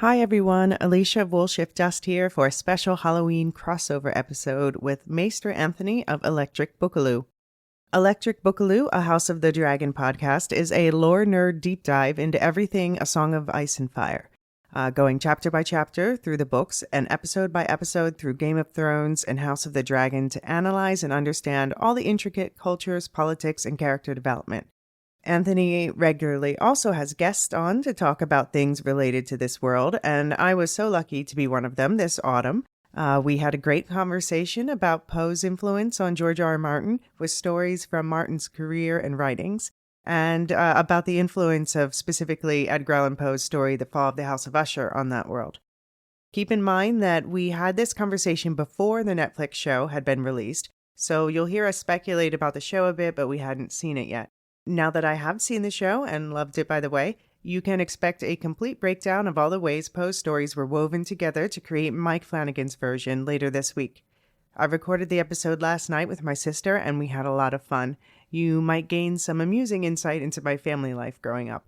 Hi everyone, Elysia of Woolshift Dust here for a special Halloween crossover episode with Maester Anthony of Electric Bookaloo. Electric Bookaloo, a House of the Dragon podcast, is a lore nerd deep dive into everything A Song of Ice and Fire, going chapter by chapter through the books and episode by episode through Game of Thrones and House of the Dragon to analyze and understand all the intricate cultures, politics, and character development. Anthony regularly also has guests on to talk about things related to this world, and I was so lucky to be one of them this autumn. We had a great conversation about Poe's influence on George R.R. Martin with stories from Martin's career and writings, and about the influence of specifically Edgar Allan Poe's story, The Fall of the House of Usher, on that world. Keep in mind that we had this conversation before the Netflix show had been released, so you'll hear us speculate about the show a bit, but we hadn't seen it yet. Now that I have seen the show, and loved it by the way, you can expect a complete breakdown of all the ways Poe's stories were woven together to create Mike Flanagan's version later this week. I recorded the episode last night with my sister, and we had a lot of fun. You might gain some amusing insight into my family life growing up.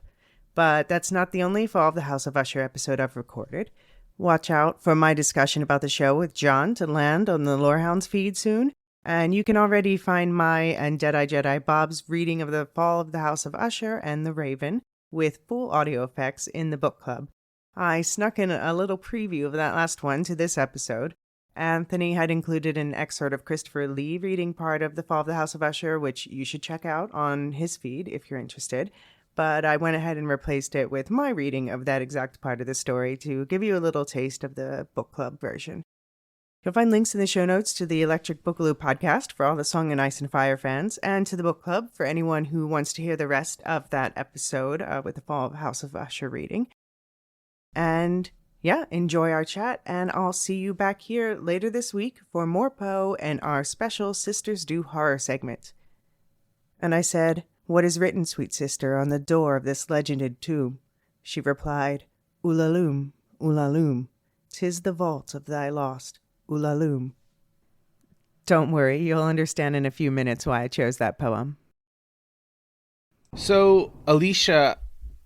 But that's not the only Fall of the House of Usher episode I've recorded. Watch out for my discussion about the show with John to land on the Lorehounds feed soon. And you can already find my and Jedi Bob's reading of The Fall of the House of Usher and The Raven with full audio effects in the book club. I snuck in a little preview of that last one to this episode. Anthony had included an excerpt of Christopher Lee reading part of The Fall of the House of Usher, which you should check out on his feed if you're interested. But I went ahead and replaced it with my reading of that exact part of the story to give you a little taste of the book club version. You'll find links in the show notes to the Electric Bookaloo podcast for all the Song and Ice and Fire fans, and to the book club for anyone who wants to hear the rest of that episode with the Fall of House of Usher reading. And yeah, enjoy our chat, and I'll see you back here later this week for more Poe and our special Sisters Do Horror segment. And I said, "What is written, sweet sister, on the door of this legended tomb?" She replied, "Ulaloom, Ulaloom, 'tis the vault of thy lost Ulaloom." Don't worry, you'll understand in a few minutes why I chose that poem. So, Elysia,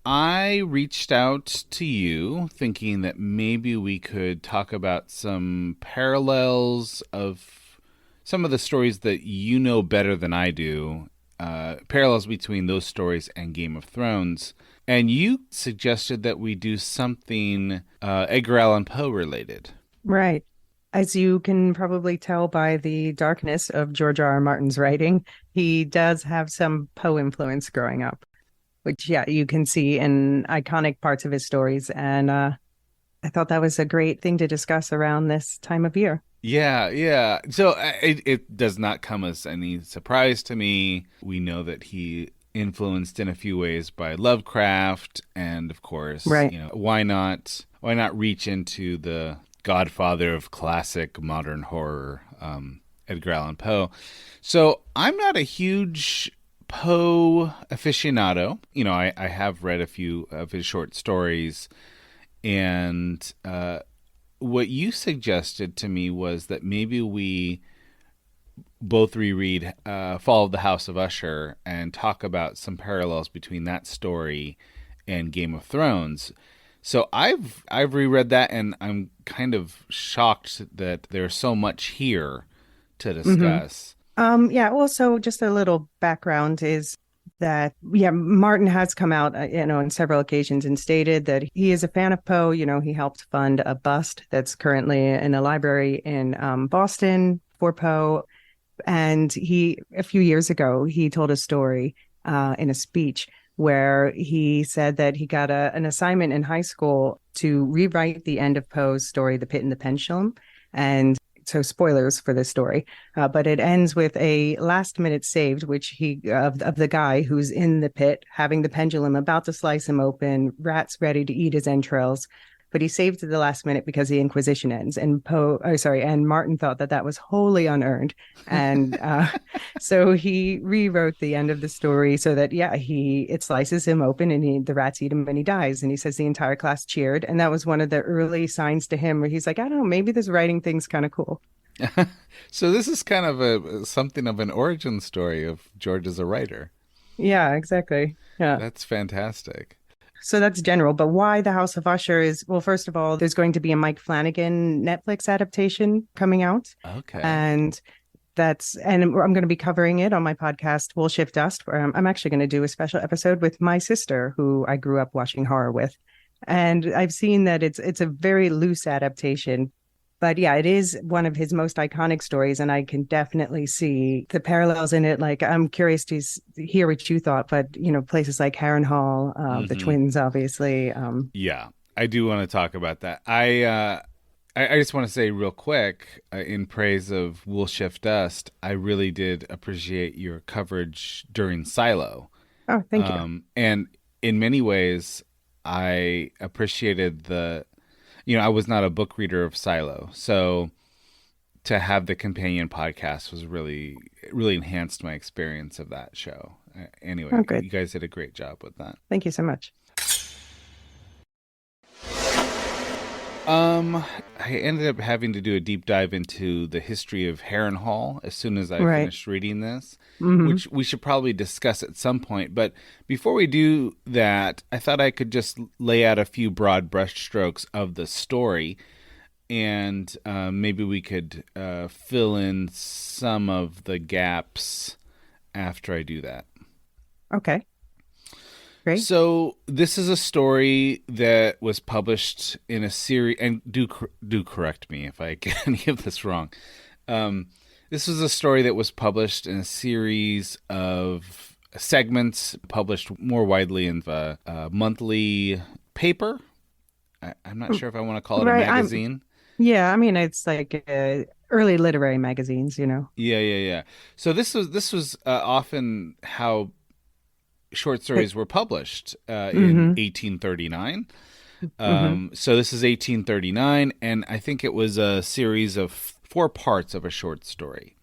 I reached out to you thinking that maybe we could talk about some parallels of some of the stories that you know better than I do, parallels between those stories and Game of Thrones. And you suggested that we do something Edgar Allan Poe related. Right. As you can probably tell by the darkness of George R.R. Martin's writing, he does have some Poe influence growing up, which, yeah, you can see in iconic parts of his stories. And I thought that was a great thing to discuss around this time of year. Yeah. So it does not come as any surprise to me. We know that he influenced in a few ways by Lovecraft, and of course, right. Why not reach into the godfather of classic modern horror, Edgar Allan Poe. So I'm not a huge Poe aficionado. I have read a few of his short stories, and what you suggested to me was that maybe we both reread Fall of the House of Usher and talk about some parallels between that story and Game of Thrones. So I've reread that, and I'm kind of shocked that there's so much here to discuss. Mm-hmm. So just a little background is that, Martin has come out, on several occasions and stated that he is a fan of Poe. He helped fund a bust that's currently in a library in Boston for Poe. And a few years ago, he told a story in a speech where he said that he got an assignment in high school to rewrite the end of Poe's story, The Pit and the Pendulum. And so spoilers for this story, but it ends with a last minute saved, which of the guy who's in the pit, having the pendulum about to slice him open, rats ready to eat his entrails. But he saved to the last minute because the Inquisition ends. And and Martin thought that was wholly unearned. And so he rewrote the end of the story so that, it slices him open and the rats eat him and he dies. And he says the entire class cheered. And that was one of the early signs to him where he's like, I don't know, maybe this writing thing's kind of cool. So this is kind of something of an origin story of George as a writer. Yeah, exactly. Yeah. That's fantastic. So that's general, but why the House of Usher is, well, first of all, there's going to be a Mike Flanagan Netflix adaptation coming out. Okay. And and I'm going to be covering it on my podcast, We'll Shift Dust, where I'm actually going to do a special episode with my sister, who I grew up watching horror with. And I've seen that it's a very loose adaptation. But yeah, it is one of his most iconic stories, and I can definitely see the parallels in it. Like, I'm curious to hear what you thought, but places like Harrenhal, the Hmm. twins, obviously. Yeah, I do want to talk about that. I just want to say real quick, in praise of Wool Shift Dust, I really did appreciate your coverage during Silo. Oh, thank you. And in many ways, I appreciated I was not a book reader of Silo. So to have the companion podcast was really enhanced my experience of that show. Oh, Anyway, good. you guys did a great job with that. Thank you so much. Um, I ended up having to do a deep dive into the history of Harrenhal as soon as I Right. finished reading this, Hmm. which we should probably discuss at some point. But before we do that, I thought I could just lay out a few broad brushstrokes of the story, and maybe we could fill in some of the gaps after I do that. Okay, great. So this is a story that was published in a series, and do correct me if I get any of this wrong. Um, this was a story that was published in a series of segments published more widely in a monthly paper. I'm not sure if I want to call it a Right. magazine. Yeah, I mean, it's like early literary magazines. Yeah, yeah, yeah. So this was often how short Like, stories were published in mm-hmm, 1839. mm-hmm. So this is 1839, and I think it was a series of four parts of a short story.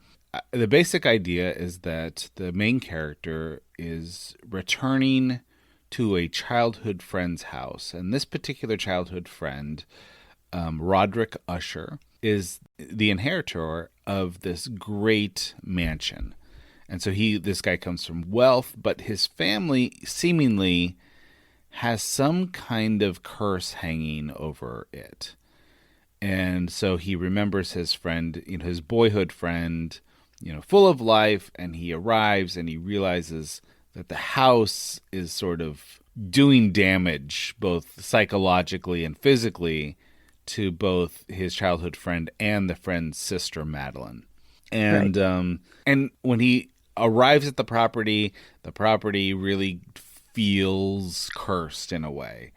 The basic idea is that the main character is returning to a childhood friend's house, and this particular childhood friend, Roderick Usher, is the inheritor of this great mansion. And so this guy comes from wealth, but his family seemingly has some kind of curse hanging over it. And so he remembers his friend, his boyhood friend, full of life, and he arrives and he realizes that the house is sort of doing damage both psychologically and physically to both his childhood friend and the friend's sister Madeline. Right, And when he arrives at the property really feels cursed in a way.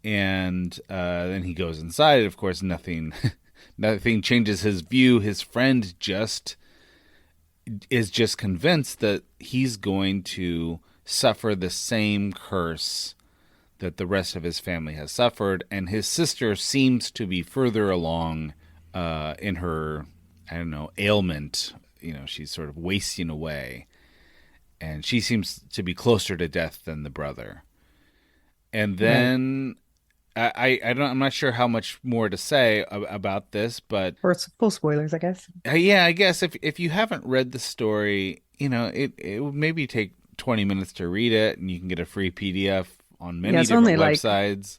And then he goes inside. Of course, nothing nothing changes his view. His friend is just convinced that he's going to suffer the same curse that the rest of his family has suffered, and his sister seems to be further along in her, I don't know, ailment. She's sort of wasting away, and she seems to be closer to death than the brother. And right. then I'm not sure how much more to say about this, but Or it's full spoilers, I guess. yeah, I guess if you haven't read the story, it would maybe take 20 minutes to read it, and you can get a free PDF on Yeah, many different websites.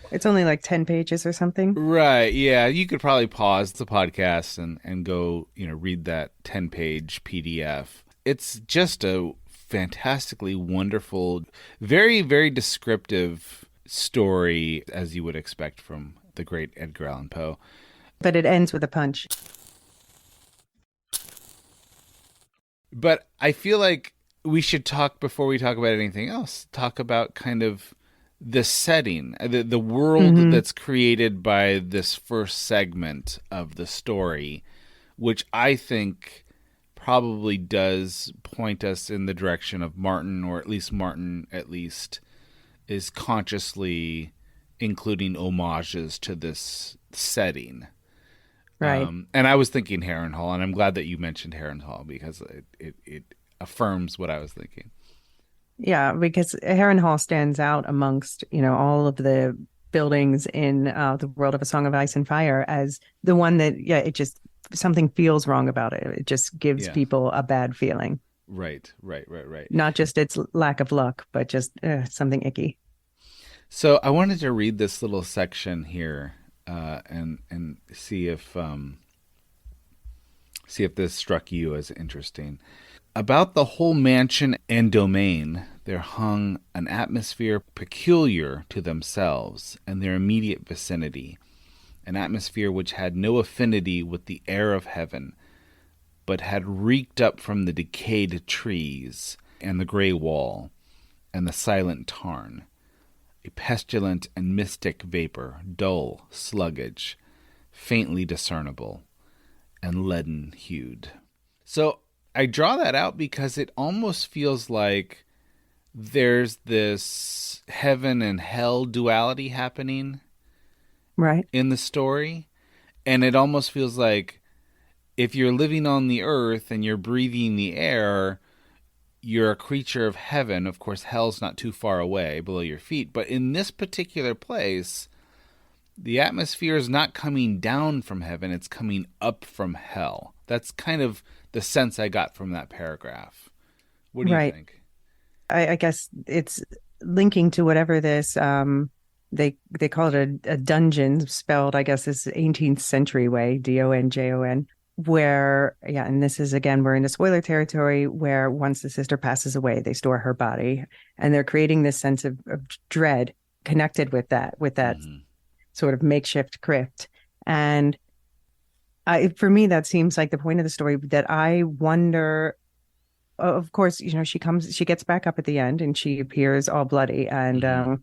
it's only like 10 pages or something. Right. Yeah. You could probably pause the podcast and go, read that 10-page PDF. It's just a fantastically wonderful, very, very descriptive story, as you would expect from the great Edgar Allan Poe. But it ends with a punch. But I feel like we should talk, before we talk about anything else, talk about kind of the setting, the world Hmm. that's created by this first segment of the story, which I think probably does point us in the direction of Martin, or Martin at least is consciously including homages to this setting. Right. And I was thinking Harrenhal, and I'm glad that you mentioned Harrenhal because it affirms what I was thinking. Yeah, because Harrenhal stands out amongst, all of the buildings in the world of A Song of Ice and Fire as the one that, yeah, it just, something feels wrong about it. It just gives Yeah. people a bad feeling. Right, right, right, right. Not just its lack of luck, but just something icky. So I wanted to read this little section here and see if this struck you as interesting. About the whole mansion and domain there hung an atmosphere peculiar to themselves and their immediate vicinity, an atmosphere which had no affinity with the air of heaven, but had reeked up from the decayed trees and the grey wall and the silent tarn, a pestilent and mystic vapor, dull, sluggish, faintly discernible, and leaden-hued. So I draw that out because it almost feels like there's this heaven and hell duality happening Right. in the story. And it almost feels like if you're living on the earth and you're breathing the air, you're a creature of heaven. Of course, hell's not too far away below your feet. But in this particular place, the atmosphere is not coming down from heaven, it's coming up from hell. That's kind of the sense I got from that paragraph. What do you Right. think? I guess it's linking to whatever this they call it a dungeon, spelled I guess this 18th century way, Donjon, where yeah, and this is again we're into spoiler territory where once the sister passes away, they store her body, and they're creating this sense of dread connected with that Mm-hmm. sort of makeshift crypt. And for me, that seems like the point of the story that I wonder. Of course, she gets back up at the end and she appears all bloody. And Mm-hmm.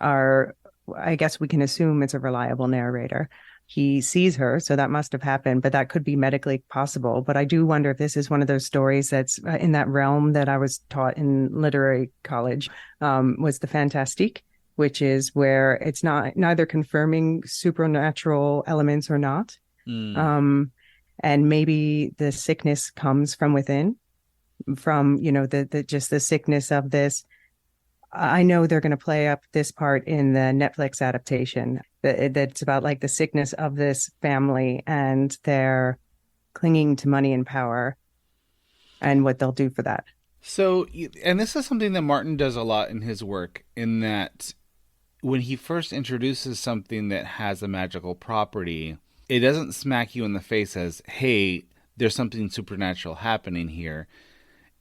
our, I guess we can assume it's a reliable narrator. He sees her, so that must have happened, but that could be medically possible. But I do wonder if this is one of those stories that's in that realm that I was taught in literary college, was the fantastique, which is where it's not neither confirming supernatural elements or not. Mm. Um, and maybe the sickness comes from within, from the just the sickness of this. I know they're going to play up this part in the Netflix adaptation that's about like the sickness of this family and their clinging to money and power and what they'll do for that. So, and this is something that Martin does a lot in his work, in that when he first introduces something that has a magical property, it doesn't smack you in the face as, hey, there's something supernatural happening here.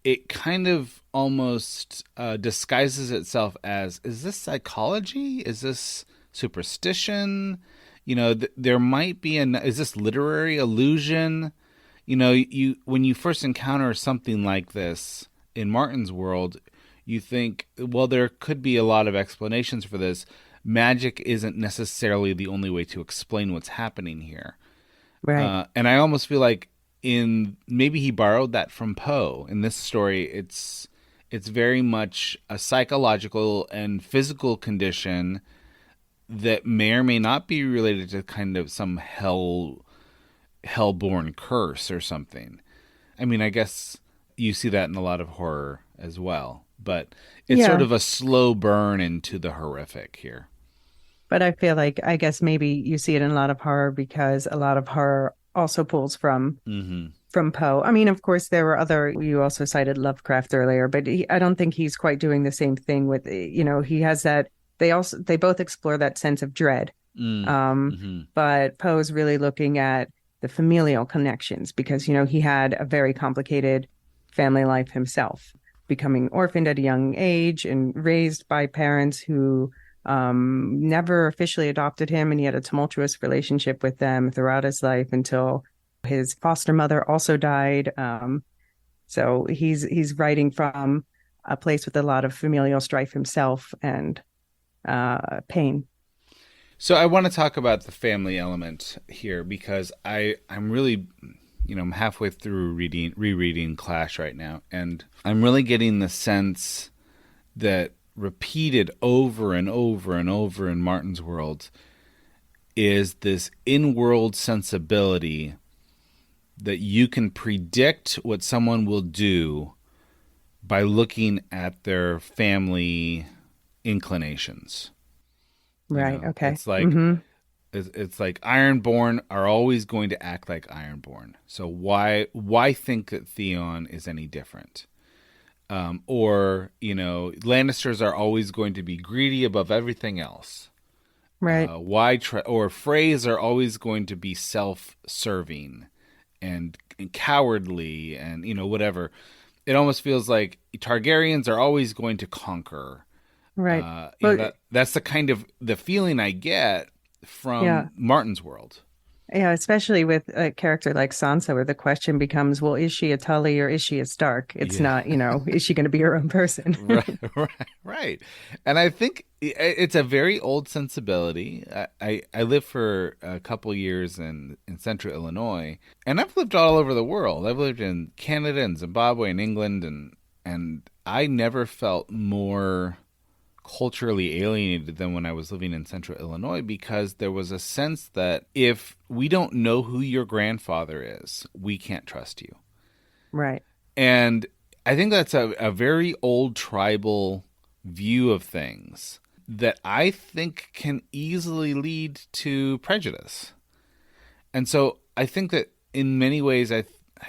It kind of almost disguises itself as, is this psychology? Is this superstition? There might be is this literary illusion? You when you first encounter something like this in Martin's world, you think, well, there could be a lot of explanations for this. Magic isn't necessarily the only way to explain what's happening here. Right. And I almost feel like maybe he borrowed that from Poe. In this story, it's very much a psychological and physical condition that may or may not be related to kind of some hellborn curse or something. I mean, I guess you see that in a lot of horror as well, but it's sort Yeah. of a slow burn into the horrific here. But I feel like I guess maybe you see it in a lot of horror because a lot of horror also pulls Mm-hmm. from Poe. I mean, of course, there were other, you also cited Lovecraft earlier, but I don't think he's quite doing the same thing with, he has that, they both explore that sense of dread. Mm-hmm. But Poe's really looking at the familial connections because, he had a very complicated family life himself, becoming orphaned at a young age and raised by parents who never officially adopted him. And he had a tumultuous relationship with them throughout his life until his foster mother also died. So he's writing from a place with a lot of familial strife himself and pain. So I want to talk about the family element here because I'm really, I'm halfway through rereading Clash right now, and I'm really getting the sense that repeated over and over and over in Martin's world is this in-world sensibility that you can predict what someone will do by looking at their family inclinations. Right. Okay. It's like Mm-hmm. it's like Ironborn are always going to act like Ironborn. So why think that Theon is any different? Or, Lannisters are always going to be greedy above everything else. Right. Or Freys are always going to be self-serving and cowardly and, whatever. It almost feels like Targaryens are always going to conquer. Right. Well, That's the kind of the feeling I get yeah. from Martin's world. Yeah, especially with a character like Sansa, where the question becomes, well, is she a Tully or is she a Stark? It's Yeah. not, is she going to be her own person? Right, right. And I think it's a very old sensibility. I lived for a couple years in central Illinois, and I've lived all over the world. I've lived in Canada and Zimbabwe and England, and I never felt more culturally alienated than when I was living in central Illinois, because there was a sense that if we don't know who your grandfather is, we can't trust you. Right. And I think that's a very old tribal view of things that I think can easily lead to prejudice. And so I think that in many ways, I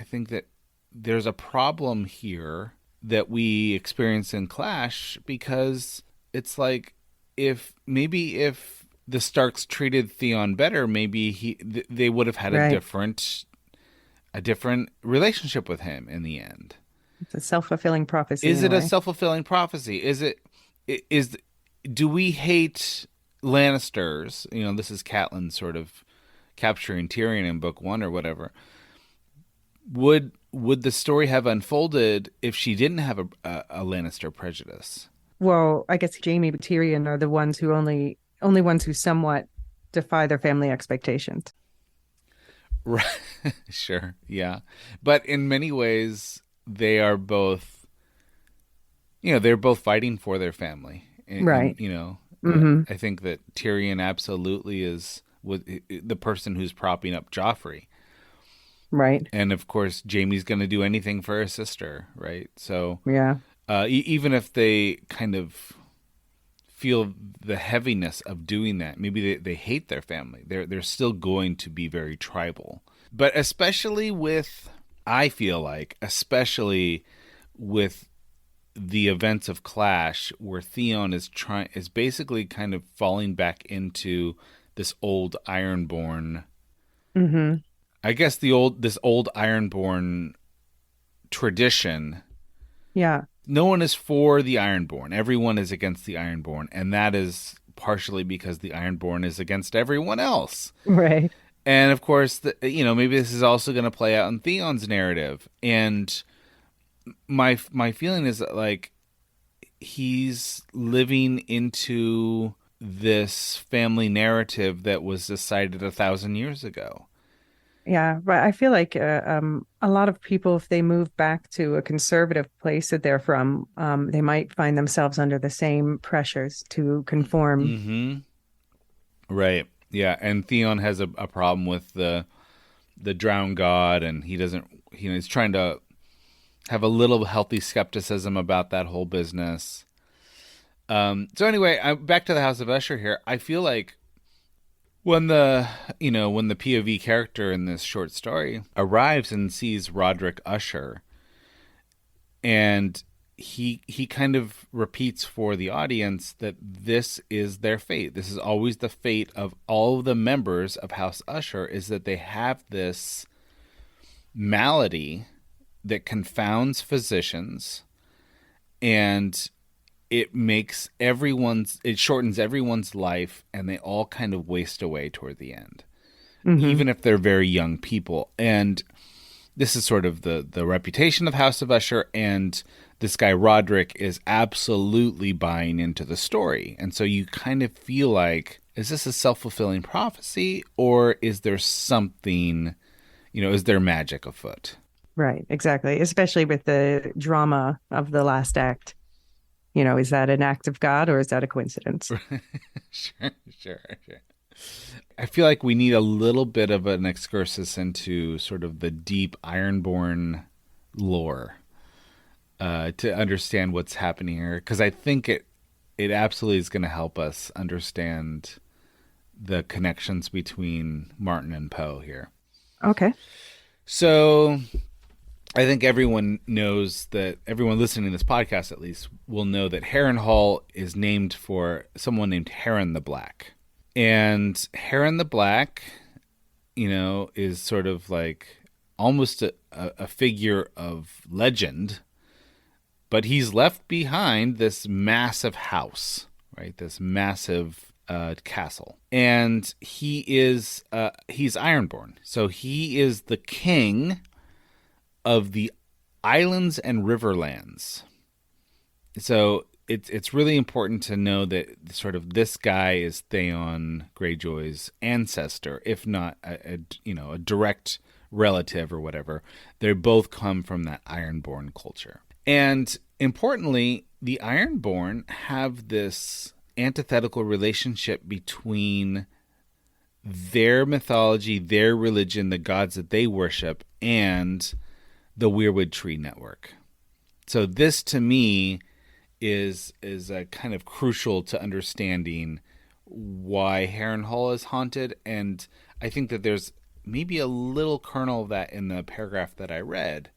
think that there's a problem here that we experience in Clash, because it's like if the Starks treated Theon better, maybe they would have had Right. a different relationship with him in the end. It's a self-fulfilling prophecy Is in a it a way. self-fulfilling prophecy? Is do we hate Lannisters? This is Catelyn sort of capturing Tyrion in book 1 or whatever. Would the story have unfolded if she didn't have a Lannister prejudice? Well, I guess Jaime and Tyrion are the ones who only ones who somewhat defy their family expectations. Right. Sure. Yeah. But in many ways, they are both, they're both fighting for their family. Right. But Hmm. I think that Tyrion absolutely is with the person who's propping up Joffrey. Right. And of course, Jaime's going to do anything for his sister, right? So Yeah. even if they kind of feel the heaviness of doing that, maybe they hate their family, they're still going to be very tribal. But I feel like, especially with the events of Clash, where Theon is basically kind of falling back into this old Ironborn. Hmm. I guess this old Ironborn tradition. Yeah. No one is for the Ironborn. Everyone is against the Ironborn, and that is partially because the Ironborn is against everyone else. Right. And of course, maybe this is also going to play out in Theon's narrative. And my feeling is that, like, he's living into this family narrative that was decided 1,000 years ago. Yeah, but I feel like a lot of people, if they move back to a conservative place that they're from, they might find themselves under the same pressures to conform. Mm-hmm. Right. Yeah. And Theon has a problem with the drowned god, and he doesn't. He's trying to have a little healthy skepticism about that whole business. So anyway, back to the House of Usher here. I feel like when the POV character in this short story arrives and sees Roderick Usher, and he kind of repeats for the audience that this is their fate. This is always the fate of all of the members of House Usher, is that they have this malady that confounds physicians, and it shortens everyone's life, and they all kind of waste away toward the end, Hmm. even if they're very young people. And this is sort of the reputation of House of Usher, and this guy Roderick is absolutely buying into the story. And so you kind of feel like, is this a self-fulfilling prophecy, or is there something, is there magic afoot? Right, exactly. Especially with the drama of the last act. Is that an act of God or is that a coincidence? Sure, sure, sure. I feel like we need a little bit of an excursus into sort of the deep Ironborn lore to understand what's happening here, because I think it absolutely is going to help us understand the connections between Martin and Poe here. Okay. So I think everyone knows that, everyone listening to this podcast at least will know that Harrenhal is named for someone named Heron the Black. And Heron the Black, is sort of like almost a figure of legend, but he's left behind this massive house, right? This massive castle. And he's Ironborn. So he is the king of the islands and riverlands. So it's really important to know that sort of this guy is Theon Greyjoy's ancestor, if not a direct relative or whatever. They both come from that Ironborn culture. And importantly, the Ironborn have this antithetical relationship between their mythology, their religion, the gods that they worship, and the Weirwood Tree Network. So this, to me, is a kind of crucial to understanding why Harrenhal is haunted, and I think that there's maybe a little kernel of that in the paragraph that I read.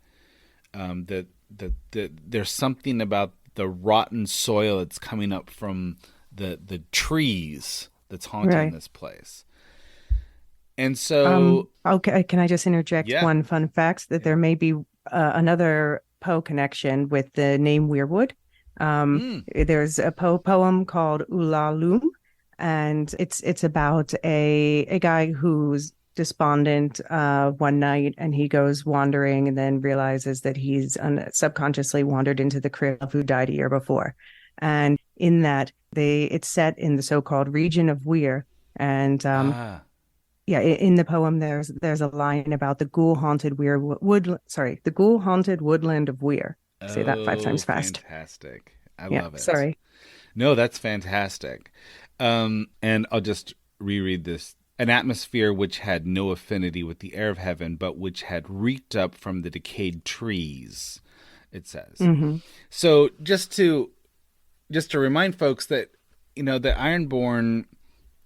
That there's something about the rotten soil that's coming up from the trees that's haunting this place. And so, okay, can I just interject one fun fact that there may be another Poe connection with the name Weirwood. There's a Poe poem called Ulalume, and it's about a guy who's despondent one night, and he goes wandering and then realizes that he's subconsciously wandered into the crib of who died a year before. And in that, it's set in the so-called region of Weir, and yeah, in the poem, there's a line about the ghoul-haunted the ghoul-haunted woodland of Weir. Say that 5 times fast. Fantastic. I love it. Sorry. No, that's fantastic. And I'll just reread this. An atmosphere which had no affinity with the air of heaven, but which had reeked up from the decayed trees, it says. Mm-hmm. So just to remind folks that, the Ironborn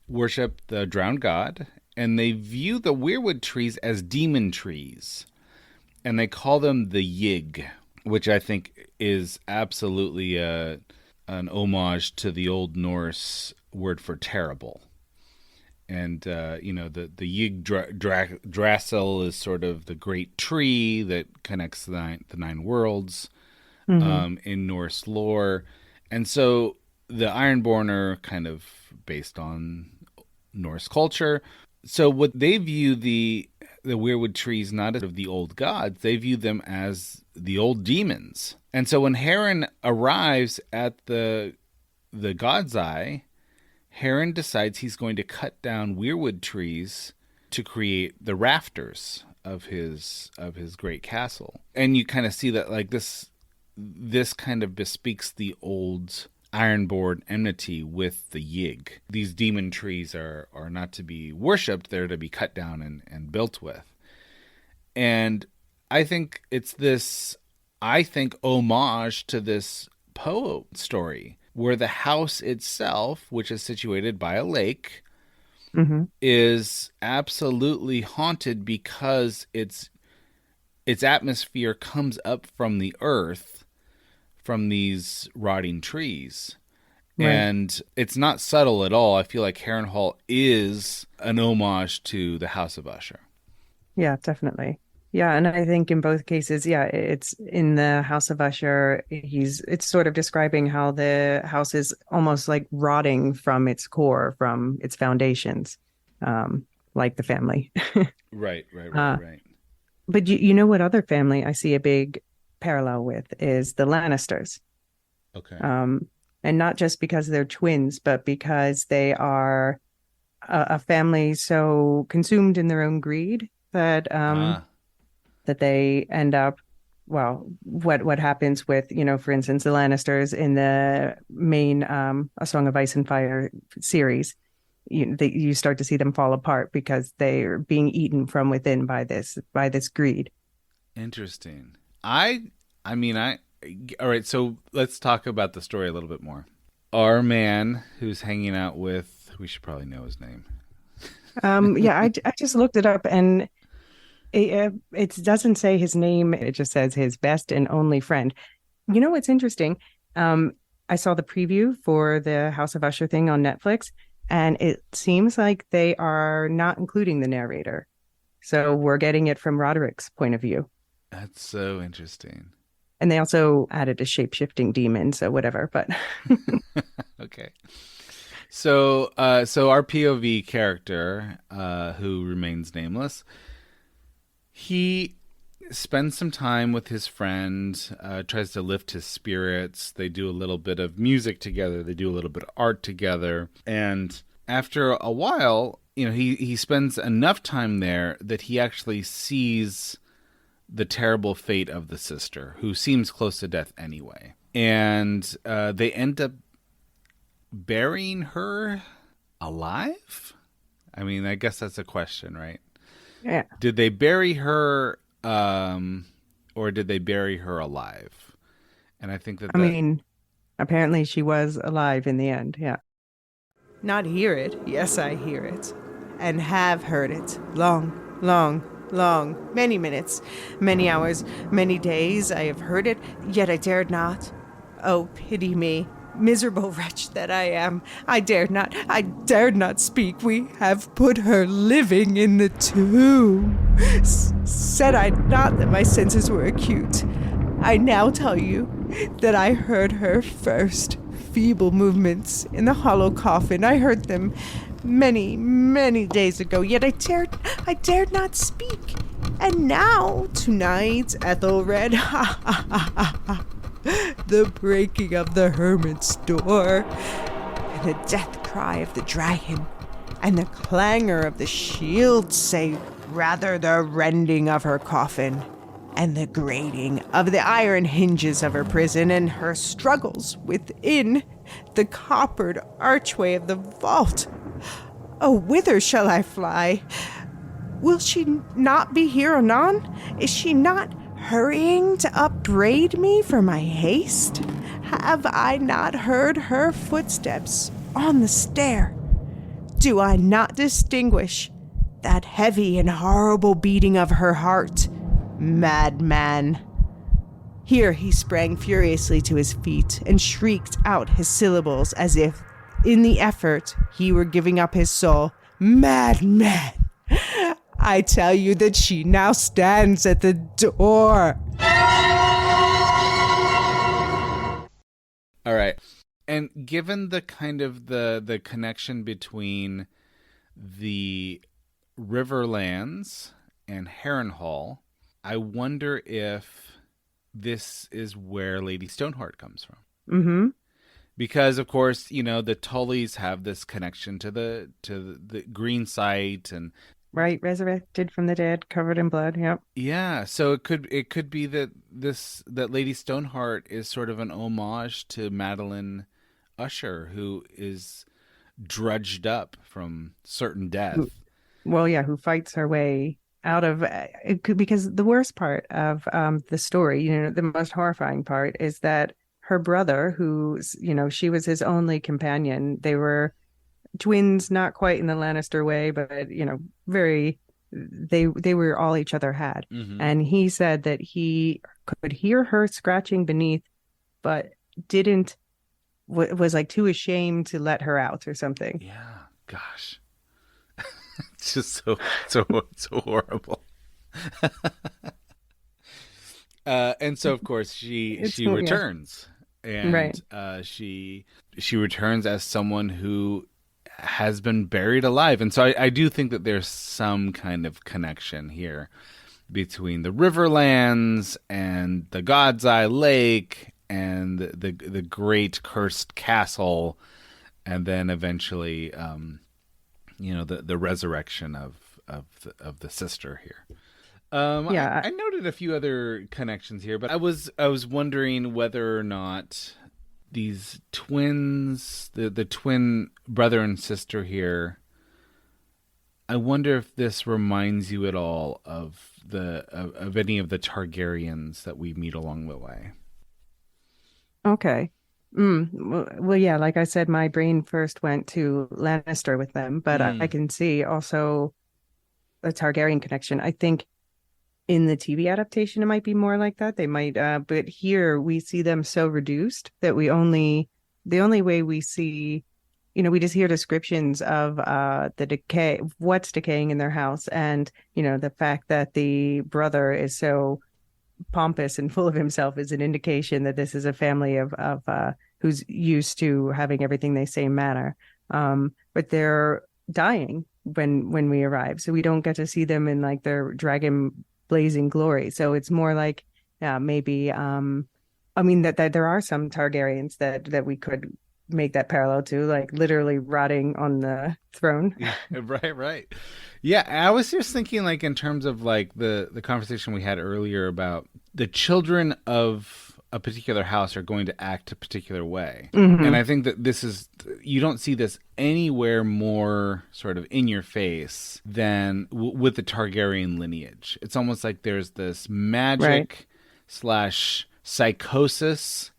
worship the drowned god, and they view the Weirwood trees as demon trees, and they call them the Yig, which I think is absolutely an homage to the Old Norse word for terrible. And, the Yig Drasil is sort of the great tree that connects the nine worlds in Norse lore. And so the Ironborn are kind of based on Norse culture. So what they view the Weirwood trees not as the old gods, they view them as the old demons. And so when Heron arrives at the God's Eye, Heron decides he's going to cut down weirwood trees to create the rafters of his great castle. And you kind of see that like this kind of bespeaks the old Ironborn enmity with the Yig. These demon trees are not to be worshipped, they're to be cut down and built with. And I think it's this homage to this Poe story, where the house itself, which is situated by a lake, is absolutely haunted because its atmosphere comes up from the earth, from these rotting trees. Right. And it's not subtle at all. I feel like Harrenhal is an homage to the House of Usher. Yeah, definitely. Yeah, and I think in both cases, it's in the House of Usher, it's sort of describing how the house is almost like rotting from its core, from its foundations, like the family. Right. But you know what other family I see a big parallel with is the Lannisters. Okay. And not just because they're twins, but because they are a family so consumed in their own greed that that they end up, well, what happens with, for instance, the Lannisters in the main A Song of Ice and Fire series, you start to see them fall apart because they're being eaten from within by this greed. Interesting. All right, so let's talk about the story a little bit more. Our man who's hanging out with, we should probably know his name. I just looked it up, and It doesn't say his name. It just says his best and only friend. You know what's interesting? Um, I saw the preview for the House of Usher thing on Netflix, and it seems like they are not including the narrator. So we're getting it from Roderick's point of view. That's so interesting. And they also added a shape-shifting demon, so whatever. But Okay. So our POV character, who remains nameless, he spends some time with his friend, tries to lift his spirits. They do a little bit of music together. They do a little bit of art together. And after a while, he spends enough time there that he actually sees the terrible fate of the sister, who seems close to death anyway. And they end up burying her alive? I mean, I guess that's a question, right? yeah, Did they bury her, or did they bury her alive? And I think that I mean, apparently she was alive in the end. Yeah. Not hear it. Yes, I hear it. And have heard it. Long, long, long. Many minutes, many hours, many days I have heard it, yet I dared not. Oh, pity me. Miserable wretch that I am. I dared not speak. We have put her living in the tomb. Said I not that my senses were acute. I now tell you that I heard her first feeble movements in the hollow coffin. I heard them many, many days ago, yet I dared not speak. And now, tonight, Ethelred, ha ha ha ha ha, the breaking of the hermit's door, and the death cry of the dragon, and the clangor of the shield, say rather the rending of her coffin, and the grating of the iron hinges of her prison, and her struggles within the coppered archway of the vault. Oh, whither shall I fly? Will she not be here anon? Is she not hurrying to upbraid me for my haste? Have I not heard her footsteps on the stair? Do I not distinguish that heavy and horrible beating of her heart? Madman! Here he sprang furiously to his feet and shrieked out his syllables as if, in the effort, he were giving up his soul. Madman! I tell you that she now stands at the door. All right. And given the kind of the connection between the Riverlands and Harrenhal, I wonder if this is where Lady Stoneheart comes from. Mm-hmm. Because of course, the Tullys have this connection to the green site, and Right, resurrected from the dead, covered in blood. Yep. yeah, so it could be that Lady Stoneheart is sort of an homage to Madeline Usher, who is drudged up from certain death. Well, yeah, who fights her way out of because the worst part of the story, the most horrifying part is that her brother, who's, she was his only companion. They were twins, not quite in the Lannister way, but very they were all each other had. Mm-hmm. And he said that he could hear her scratching beneath, but didn't was like too ashamed to let her out or something. Yeah, gosh. It's just so horrible. And so of course she returns. And right. She returns as someone who has been buried alive. And so I do think that there's some kind of connection here between the Riverlands and the God's Eye Lake and the great cursed castle, and then eventually the resurrection of the sister here. Yeah. I noted a few other connections here, but I was wondering whether or not these twins, the twin brother and sister here, I wonder if this reminds you at all of of any of the Targaryens that we meet along the way. Okay. Well, yeah, like I said, my brain first went to Lannister with them, but I can see also the Targaryen connection. I think in the TV adaptation, it might be more like that. They might, but here we see them so reduced that the only way we see, we just hear descriptions of the decay, what's decaying in their house, and the fact that the brother is so pompous and full of himself is an indication that this is a family of who's used to having everything they say matter. But they're dying when we arrive, so we don't get to see them in like their dragon blazing glory. So it's more like, yeah, maybe. I mean that there are some Targaryens that we could make that parallel to, like literally rotting on the throne. Yeah, right, right. Yeah, I was just thinking like in terms of like the conversation we had earlier about the children of a particular house are going to act a particular way. And I think that you don't see this anywhere more sort of in your face than with the Targaryen lineage. It's almost like there's this magic slash psychosis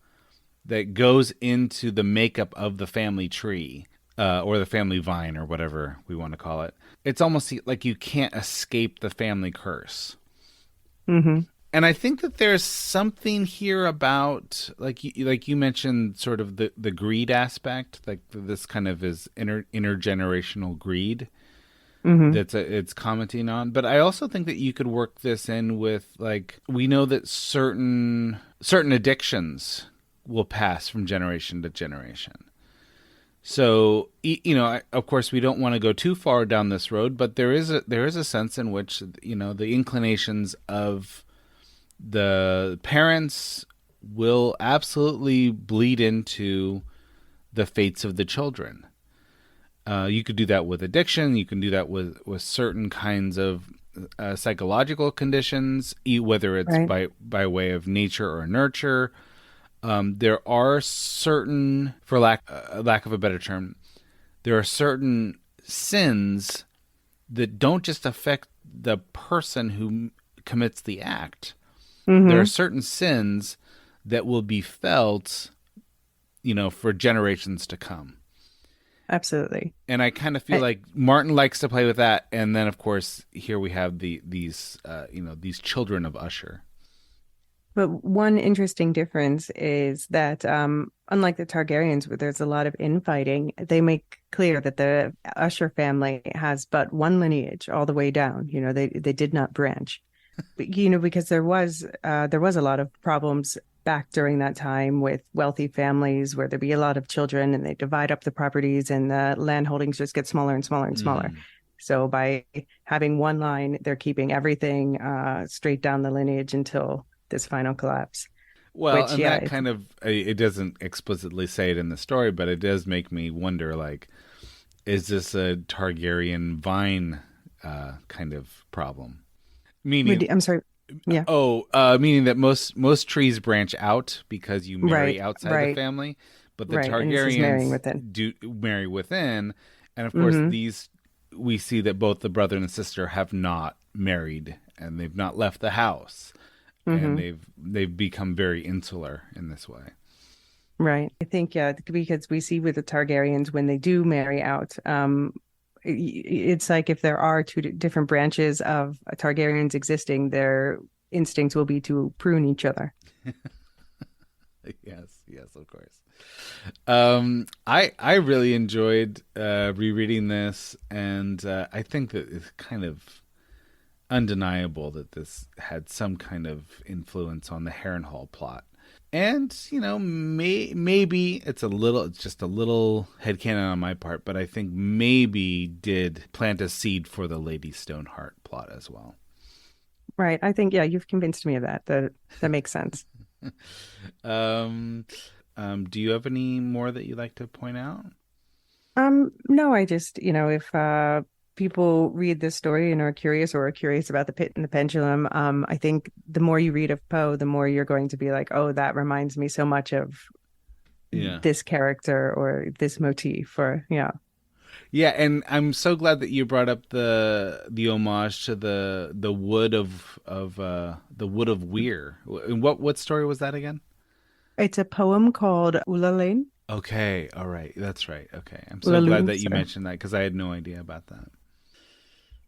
that goes into the makeup of the family tree, or the family vine, or whatever we want to call it. It's almost like you can't escape the family curse. And I think that there's something here about, like you mentioned, sort of the greed aspect, like this kind of is intergenerational greed that's it's commenting on. But I also think that you could work this in with, like, we know that certain addictions will pass from generation to generation. So, of course, we don't want to go too far down this road, but there is a sense in which, the inclinations of the parents will absolutely bleed into the fates of the children. You could do that with addiction. You can do that with certain kinds of psychological conditions, whether it's by way of nature or nurture. There are certain, for lack of a better term, there are certain sins that don't just affect the person who commits the act. There are certain sins that will be felt, for generations to come. Absolutely. And I kind of feel like Martin likes to play with that. And then, of course, here we have these children of Usher. But one interesting difference is that, unlike the Targaryens, where there's a lot of infighting, they make clear that the Usher family has but one lineage all the way down. They did not branch. But, because there was a lot of problems back during that time with wealthy families where there'd be a lot of children and they divide up the properties and the land holdings just get smaller and smaller and smaller. So by having one line, they're keeping everything straight down the lineage until this final collapse. Well, and that kind of, it doesn't explicitly say it in the story, but it does make me wonder, like, is this a Targaryen vine kind of problem? Meaning, I'm sorry. Yeah. Meaning that most trees branch out because you marry outside the family, but the Targaryens do marry within. And of course, we see that both the brother and the sister have not married and they've not left the house. And they've become very insular in this way. Right. I think, because we see with the Targaryens, when they do marry out, it's like if there are two different branches of Targaryens existing, their instincts will be to prune each other. Yes, of course. I really enjoyed rereading this, and I think that it's kind of undeniable that this had some kind of influence on the Harrenhal plot. And, maybe it's just a little headcanon on my part, but I think maybe did plant a seed for the Lady Stoneheart plot as well. Right. I think, you've convinced me of that. That makes sense. Do you have any more that you'd like to point out? No, I just, if people read this story and are curious about the Pit and the Pendulum, I think the more you read of Poe, the more you're going to be like, oh, that reminds me so much of this character or this motif, or Yeah, and I'm so glad that you brought up the homage to the wood of the wood of Weir. And what story was that again? It's a poem called Ulalain. Okay, all right, that's right. Okay, I'm so glad that you mentioned that because I had no idea about that.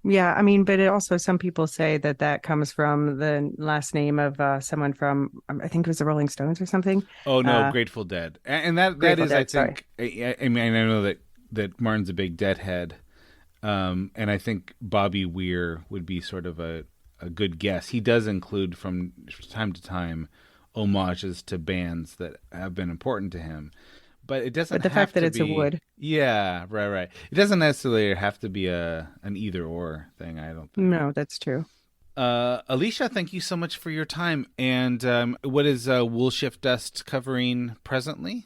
Yeah, I mean, but it also some people say that that comes from the last name of someone from I think it was the Rolling Stones or something. Oh no, Uh, Grateful Dead, and that Grateful is, I Dead. Sorry. think, I mean, I know that Martin's a big Deadhead, and I think Bobby Weir would be sort of a good guess. He does include from time to time homages to bands that have been important to him, but it doesn't But the have fact that to it's a be. wood. Yeah, right. It doesn't necessarily have to be an either or thing, I don't think. No, that's true. Elysia, thank you so much for your time. And what is Woolshift Dust covering presently?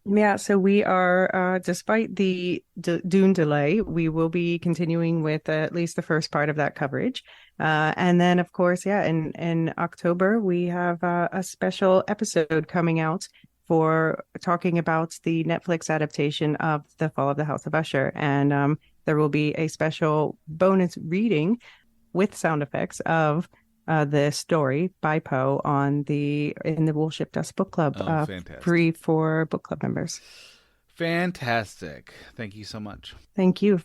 Yeah, so we are, despite the Dune delay, we will be continuing with at least the first part of that coverage. And then, of course, yeah, in October, we have a special episode coming out for talking about the Netflix adaptation of The Fall of the House of Usher. And there will be a special bonus reading with sound effects of the story by Poe in the Woolship Dust Book Club, Oh, fantastic. free for book club members. Fantastic. Thank you so much. Thank you.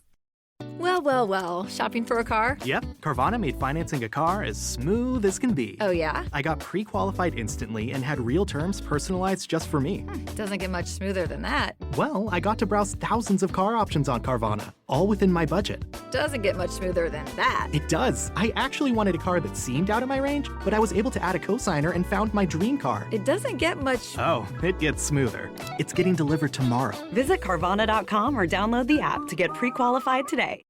Well. Shopping for a car? Yep, Carvana made financing a car as smooth as can be. Oh, yeah? I got pre-qualified instantly and had real terms personalized just for me. Doesn't get much smoother than that. Well, I got to browse thousands of car options on Carvana, all within my budget. Doesn't get much smoother than that. It does. I actually wanted a car that seemed out of my range, but I was able to add a cosigner and found my dream car. It doesn't get much... Oh, it gets smoother. It's getting delivered tomorrow. Visit Carvana.com or download the app to get pre-qualified today.